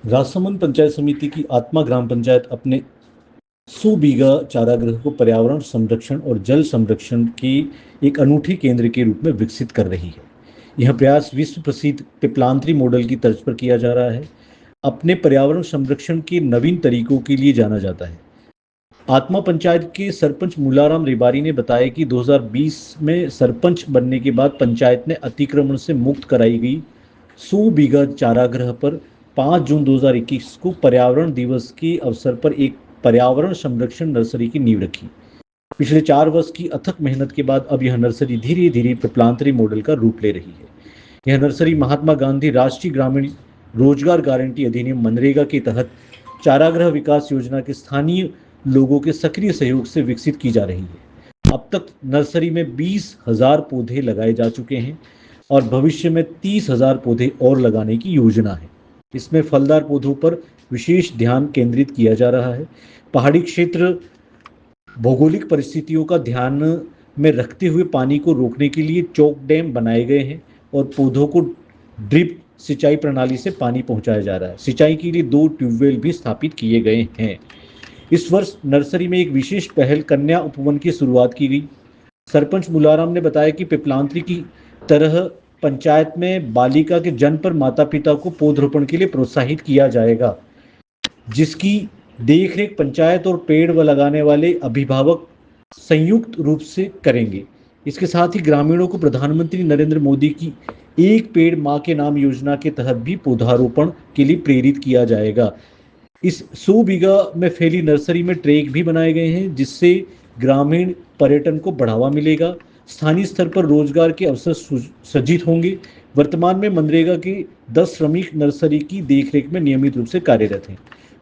राजसमंद पंचायत समिति की आत्मा ग्राम पंचायत अपने 100 बीघा चारागाह को पर्यावरण संरक्षण और जल संरक्षण की एक अनूठे केंद्र के रूप में विकसित कर रही है। यह प्रयास विश्व प्रसिद्ध पिपलांत्री मॉडल की तर्ज पर किया जा रहा है। अपने पर्यावरण संरक्षण के नवीन तरीकों के लिए जाना जाता है। आत्मा पंचायत के सरपंच मूलाराम रेबारी ने बताया कि 2020 में सरपंच बनने के बाद पंचायत ने अतिक्रमण से मुक्त कराई गई 100 बीघा चारागाह पर 5 जून 2021 को पर्यावरण दिवस के अवसर पर एक पर्यावरण संरक्षण नर्सरी की नींव रखी। पिछले 4 वर्ष की अथक मेहनत के बाद अब यह नर्सरी धीरे धीरे पिपलांतरी मॉडल का रूप ले रही है। यह नर्सरी महात्मा गांधी राष्ट्रीय ग्रामीण रोजगार गारंटी अधिनियम मनरेगा के तहत चारागाह विकास योजना के स्थानीय लोगों के सक्रिय सहयोग से विकसित की जा रही है। अब तक नर्सरी में 20,000 पौधे लगाए जा चुके हैं और भविष्य में 30,000 पौधे और लगाने की योजना है। इसमें फलदार पौधों पर विशेष ध्यान केंद्रित किया जा रहा है। पहाड़ी क्षेत्र भौगोलिक परिस्थितियों का ध्यान में रखते हुए पानी को रोकने के लिए चौक डैम बनाए गए हैं और पौधों को ड्रिप सिंचाई प्रणाली से पानी पहुंचाया जा रहा है। सिंचाई के लिए 2 ट्यूबवेल भी स्थापित किए गए हैं। इस वर्ष नर्सरी में एक विशेष पहल कन्या उपवन की शुरुआत की गई। सरपंच मुलाराम ने बताया कि पिपलांत्री की तरह पंचायत में बालिका के जन्म पर माता पिता को पौधरोपण के लिए प्रोत्साहित किया जाएगा, जिसकी देखरेख पंचायत और पेड़ व लगाने वाले अभिभावक संयुक्त रूप से करेंगे। इसके साथ ही ग्रामीणों को प्रधानमंत्री नरेंद्र मोदी की एक पेड़ मां के नाम योजना के तहत भी पौधारोपण के लिए प्रेरित किया जाएगा। इस 100 बीघा में फैली नर्सरी में ट्रैक भी बनाए गए हैं, जिससे ग्रामीण पर्यटन को बढ़ावा मिलेगा। स्थानीय स्तर पर रोजगार के अवसर सृजित होंगे। वर्तमान में मनरेगा के 10 श्रमिक नर्सरी की देखरेख में नियमित रूप से कार्यरत हैं।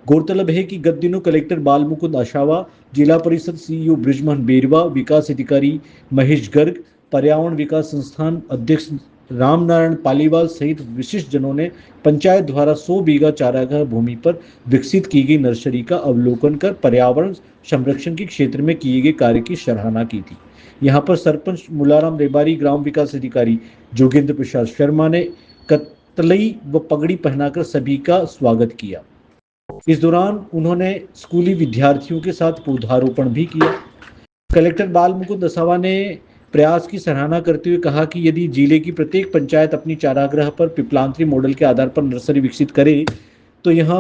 गौरतलब है कि गत दिनों कलेक्टर बाल मुकुंद आशावा, जिला परिषद सीईओ बृजमोहन बेरवा, विकास अधिकारी महेश गर्ग, पर्यावरण विकास संस्थान अध्यक्ष रामनारायण पालीवाल सहित विशिष्ट जनों ने पंचायत द्वारा 100 बीघा चारागाह भूमि पर विकसित की गई नर्सरी का अवलोकन कर पर्यावरण संरक्षण के क्षेत्र में किए गए कार्य की सराहना की थी। यहाँ पर सरपंच मुलाराम रेबारी, ग्राम विकास अधिकारी जोगेंद्र प्रसाद शर्मा ने कतलई व पगड़ी पहनाकर सभी का स्वागत किया। इस दौरान उन्होंने स्कूली विद्यार्थियों के साथ पौधारोपण भी किया। कलेक्टर बाल मुकुंद आशावा ने प्रयास की सराहना करते हुए कहा कि यदि जिले की प्रत्येक पंचायत अपनी चारागाह पर पिपलांत्री मॉडल के आधार पर नर्सरी विकसित करे तो यह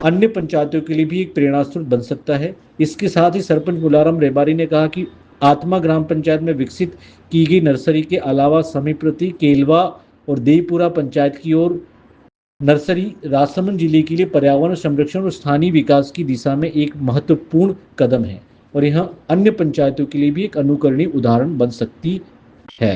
अन्य पंचायतों के लिए भी एक प्रेरणा स्रोत बन सकता है। इसके साथ ही सरपंच मुलाराम रेबारी ने कहा कि आत्मा ग्राम पंचायत में विकसित की गई नर्सरी के अलावा समीप्रति, केलवा और देवपुरा पंचायत की ओर नर्सरी राजसमंद जिले के लिए पर्यावरण संरक्षण और स्थानीय विकास की दिशा में एक महत्वपूर्ण कदम है और यह अन्य पंचायतों के लिए भी एक अनुकरणीय उदाहरण बन सकती है।